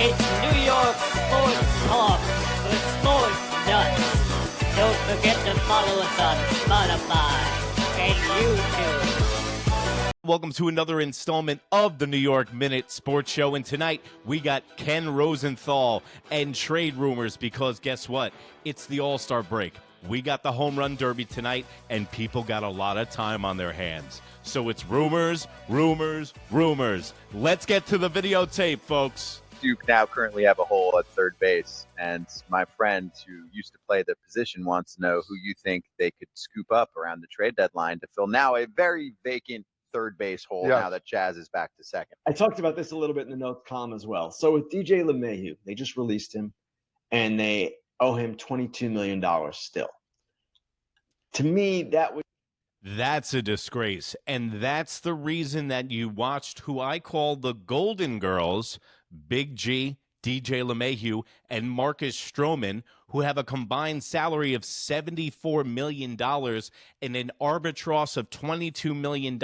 It's New York Sports Talk with Sports Nuts. Don't forget to follow us on Spotify and YouTube. Welcome to another installment of the New York Minute Sports Show. And tonight we got Ken Rosenthal and trade rumors because guess what? It's the All-Star break. We got the Home Run Derby tonight, and people got a lot of time on their hands. So it's rumors, rumors, rumors. Let's get to the videotape, folks. Duke now currently have a hole at third base, and my friend who used to play the position wants to know who you think they could scoop up around the trade deadline to fill now a very vacant third base hole now that Chaz is back to second. I talked about this a little bit in the notes column as well. So with DJ LeMahieu, they just released him, and they owe him $22 million still. To me, that's a disgrace. And that's the reason that you watched who I call the Golden Girls, Big G, DJ LeMahieu, and Marcus Stroman, who have a combined salary of $74 million and an arbitrage of $22 million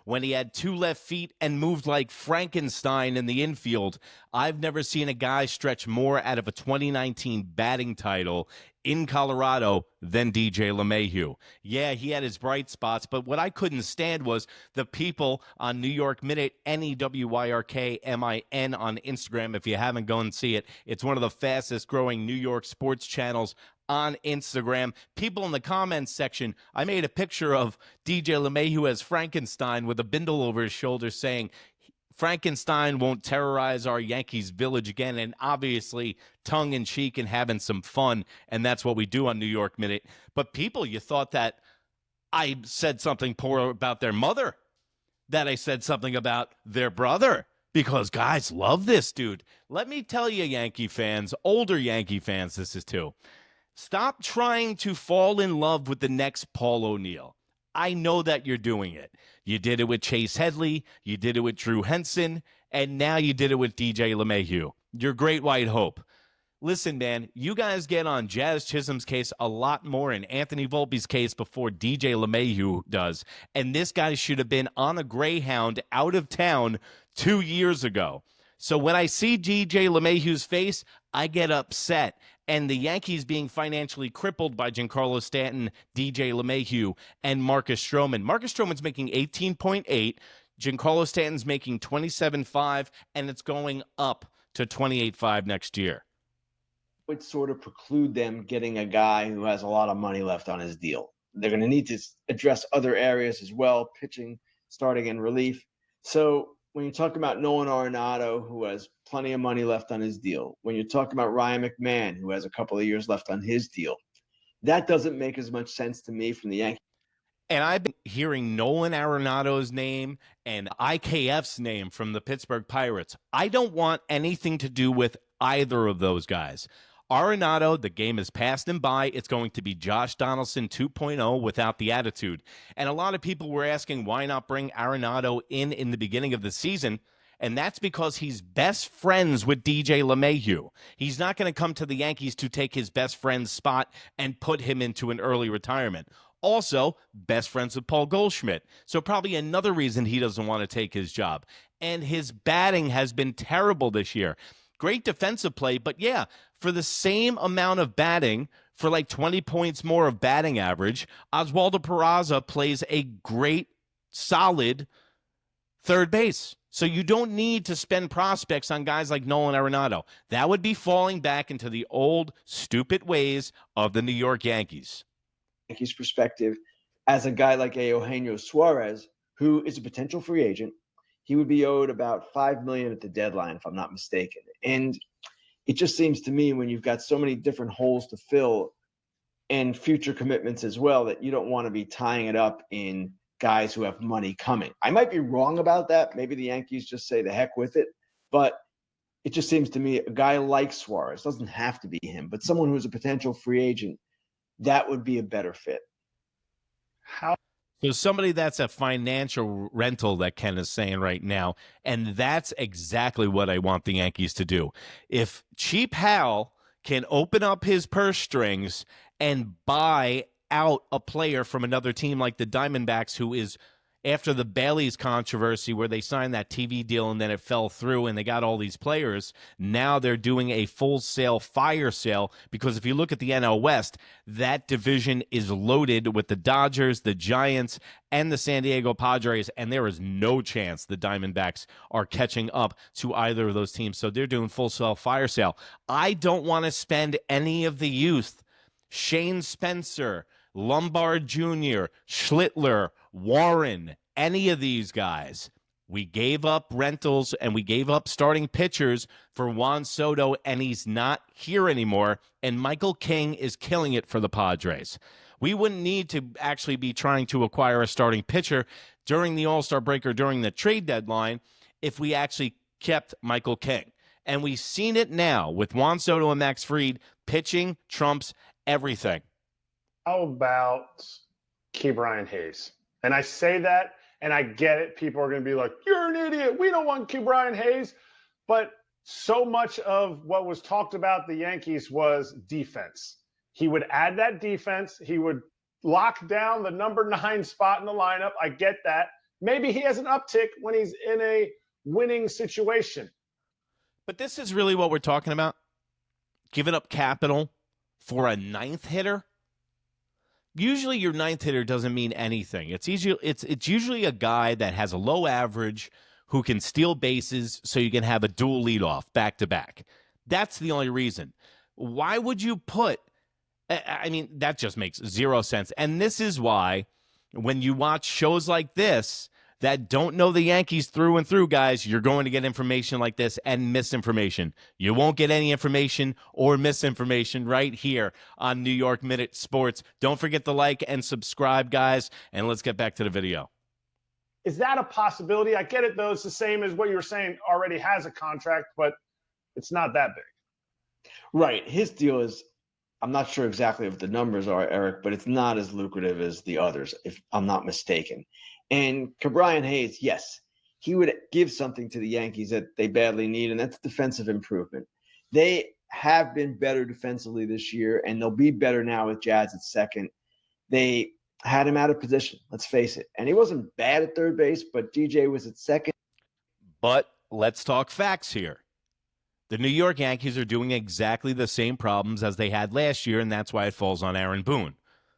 when he had two left feet and moved like Frankenstein in the infield. I've never seen a guy stretch more out of a 2019 batting title in Colorado than DJ LeMahieu. Yeah, he had his bright spots, but what I couldn't stand was the people on New York Minute, NEWYRKMIN on Instagram. If you haven't gone and see it, it's one of the fastest growing New York sports channels on Instagram. People in the comments section, I made a picture of DJ LeMahieu as Frankenstein with a bindle over his shoulder saying, Frankenstein won't terrorize our Yankees village again, and obviously tongue-in-cheek and having some fun, and that's what we do on New York Minute. But people, you thought that I said something poor about their mother, that I said something about their brother, because guys love this dude. Let me tell you, Yankee fans, older Yankee fans, this is too. Stop trying to fall in love with the next Paul O'Neill. I know that you're doing it. You did it with Chase Headley, you did it with Drew Henson, and now you did it with DJ LeMahieu. Your great white hope. Listen, man, you guys get on Jazz Chisholm's case a lot more in Anthony Volpe's case before DJ LeMahieu does. And this guy should have been on a Greyhound out of town 2 years ago. So when I see DJ LeMahieu's face, I get upset. And the Yankees being financially crippled by Giancarlo Stanton, DJ LeMahieu, and Marcus Stroman. Marcus Stroman's making 18.8, Giancarlo Stanton's making 27.5, and it's going up to 28.5 next year. Would sort of preclude them getting a guy who has a lot of money left on his deal. They're going to need to address other areas as well, pitching, starting, and relief. So when you talk about Nolan Arenado, who has plenty of money left on his deal, when you're talking about Ryan McMahon, who has a couple of years left on his deal, that doesn't make as much sense to me from the Yankees. And I've been hearing Nolan Arenado's name and IKF's name from the Pittsburgh Pirates. I don't want anything to do with either of those guys. Arenado, the game has passed him by. It's going to be Josh Donaldson 2.0 without the attitude. And a lot of people were asking why not bring Arenado in the beginning of the season. And that's because he's best friends with DJ LeMahieu. He's not going to come to the Yankees to take his best friend's spot and put him into an early retirement. Also, best friends with Paul Goldschmidt. So probably another reason he doesn't want to take his job. And his batting has been terrible this year. Great defensive play, but yeah, for the same amount of batting, for like 20 points more of batting average, Oswaldo Peraza plays a great, solid third base. So you don't need to spend prospects on guys like Nolan Arenado. That would be falling back into the old, stupid ways of the New York Yankees. Yankees perspective, as a guy like Eugenio Suarez, who is a potential free agent, he would be owed about $5 million at the deadline, if I'm not mistaken. And it just seems to me when you've got so many different holes to fill and future commitments as well, that you don't want to be tying it up in guys who have money coming. I might be wrong about that. Maybe the Yankees just say the heck with it. But it just seems to me a guy like Suarez, doesn't have to be him, but someone who's a potential free agent, that would be a better fit. So somebody that's a financial rental that Ken is saying right now, and that's exactly what I want the Yankees to do. If Cheap Hal can open up his purse strings and buy out a player from another team like the Diamondbacks who is after the Bailey's controversy where they signed that TV deal and then it fell through and they got all these players, now they're doing a full sale fire sale, because if you look at the NL West, that division is loaded with the Dodgers, the Giants, and the San Diego Padres, and there is no chance the Diamondbacks are catching up to either of those teams. So they're doing full sale fire sale. I don't want to spend any of the youth, Shane Spencer, Lombard Jr., Schlittler, Warren, any of these guys. We gave up rentals and we gave up starting pitchers for Juan Soto, and he's not here anymore. And Michael King is killing it for the Padres. We wouldn't need to actually be trying to acquire a starting pitcher during the All-Star break or during the trade deadline if we actually kept Michael King. And we've seen it now with Juan Soto and Max Fried. Pitching trumps everything. How about Ke'Bryan Hayes? And I say that, and I get it. People are going to be like, you're an idiot. We don't want Ke'Bryan Hayes. But so much of what was talked about the Yankees was defense. He would add that defense. He would lock down the number 9 spot in the lineup. I get that. Maybe he has an uptick when he's in a winning situation. But this is really what we're talking about. Giving up capital for a 9th hitter. Usually your 9th hitter doesn't mean anything. It's usually a guy that has a low average who can steal bases so you can have a dual leadoff back to back. That's the only reason. Why would you put, I mean, that just makes zero sense. And this is why when you watch shows like this that don't know the Yankees through and through, guys, you're going to get information like this and misinformation. You won't get any information or misinformation right here on New York Minute Sports. Don't forget to like and subscribe, guys, and let's get back to the video. Is that a possibility? I get it, though. It's the same as what you were saying, already has a contract, but it's not that big. Right. His deal is, I'm not sure exactly what the numbers are, Eric, but it's not as lucrative as the others, if I'm not mistaken. And Ke'Bryan Hayes, yes, he would give something to the Yankees that they badly need, and that's defensive improvement. They have been better defensively this year, and they'll be better now with Jazz at second. They had him out of position, let's face it. And he wasn't bad at third base, but DJ was at second. But let's talk facts here. The New York Yankees are doing exactly the same problems as they had last year, and that's why it falls on Aaron Boone.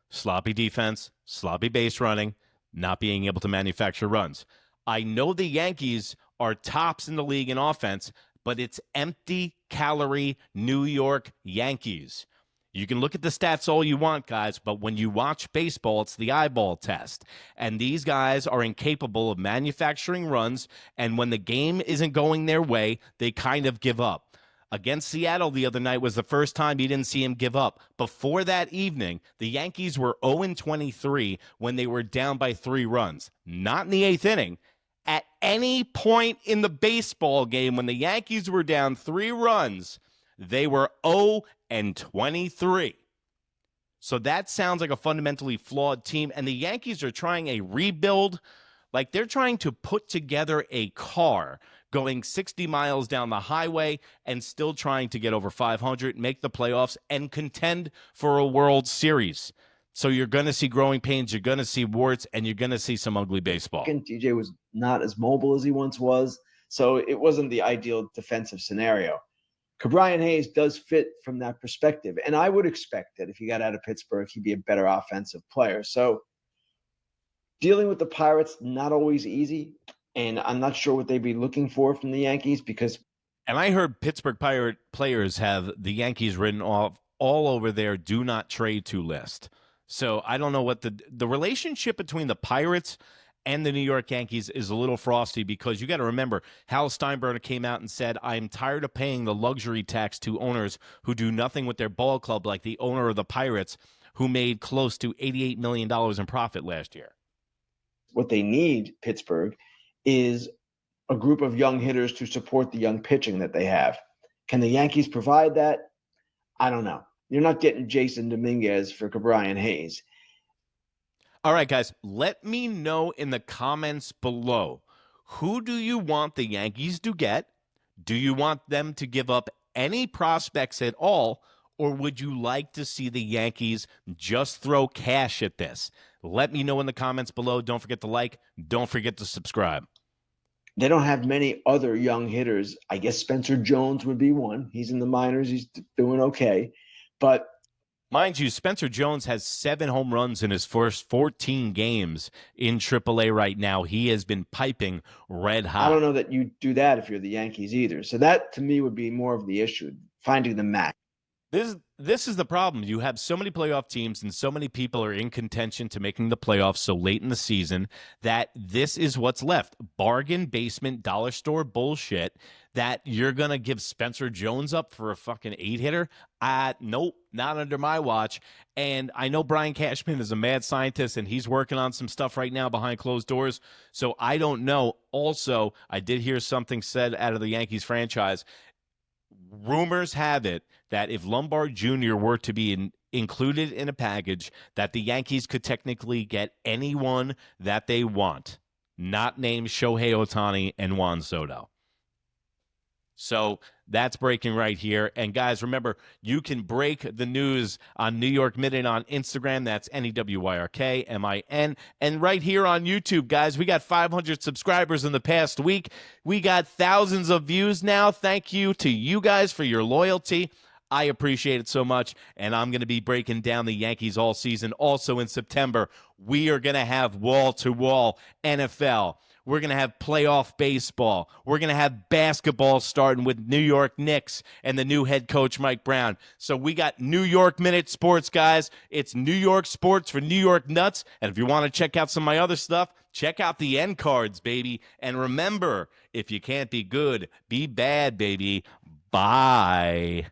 Sloppy defense, sloppy base running, not being able to manufacture runs. I know the Yankees are tops in the league in offense, but it's empty-calorie New York Yankees. You can look at the stats all you want, guys, but when you watch baseball, it's the eyeball test. And these guys are incapable of manufacturing runs, and when the game isn't going their way, they kind of give up. Against Seattle the other night was the first time you didn't see him give up. Before that evening, the Yankees were 0-23 when they were down by 3 runs. Not in the 8th inning. At any point in the baseball game when the Yankees were down 3 runs, they were 0-23. So that sounds like a fundamentally flawed team, and the Yankees are trying a rebuild. Like they're trying to put together a car going 60 miles down the highway and still trying to get over 500, make the playoffs, and contend for a World Series. So you're going to see growing pains, you're going to see warts, and you're going to see some ugly baseball. And DJ was not as mobile as he once was, so it wasn't the ideal defensive scenario. Ke'Bryan Hayes does fit from that perspective, and I would expect that if he got out of Pittsburgh, he'd be a better offensive player. So dealing with the Pirates, not always easy. And I'm not sure what they'd be looking for from the Yankees because. And I heard Pittsburgh Pirate players have the Yankees written off all over their do not trade to list. So I don't know what the relationship between the Pirates and the New York Yankees is a little frosty because you got to remember Hal Steinbrenner came out and said, I'm tired of paying the luxury tax to owners who do nothing with their ball club like the owner of the Pirates who made close to $88 million in profit last year. What they need, Pittsburgh, is a group of young hitters to support the young pitching that they have. Can the Yankees provide that? I don't know. You're not getting Jason Dominguez for Ke'Bryan Hayes. All right, guys, let me know in the comments below. Who do you want the Yankees to get? Do you want them to give up any prospects at all? Or would you like to see the Yankees just throw cash at this? Let me know in the comments below. Don't forget to like. Don't forget to subscribe. They don't have many other young hitters. I guess Spencer Jones would be one. He's in the minors. He's doing okay. But mind you, Spencer Jones has 7 home runs in his first 14 games in AAA right now. He has been piping red hot. I don't know that you do that if you're the Yankees either. So that, to me, would be more of the issue, finding the match. This is the problem. You have so many playoff teams and so many people are in contention to making the playoffs so late in the season that this is what's left. Bargain basement dollar store bullshit that you're going to give Spencer Jones up for a fucking 8-hitter. Nope, not under my watch. And I know Brian Cashman is a mad scientist and he's working on some stuff right now behind closed doors. So I don't know. Also, I did hear something said out of the Yankees franchise. Rumors have it that if Lombard Jr. were to be included in a package, that the Yankees could technically get anyone that they want, not named Shohei Ohtani and Juan Soto. So that's breaking right here. And guys, remember, you can break the news on New York Minute on Instagram. That's NEWYRKMIN. And right here on YouTube, guys, we got 500 subscribers in the past week. We got thousands of views now. Thank you to you guys for your loyalty. I appreciate it so much, and I'm going to be breaking down the Yankees all season. Also in September, we are going to have wall-to-wall NFL. We're going to have playoff baseball. We're going to have basketball starting with New York Knicks and the new head coach, Mike Brown. So we got New York Minute Sports, guys. It's New York sports for New York nuts. And if you want to check out some of my other stuff, check out the end cards, baby. And remember, if you can't be good, be bad, baby. Bye.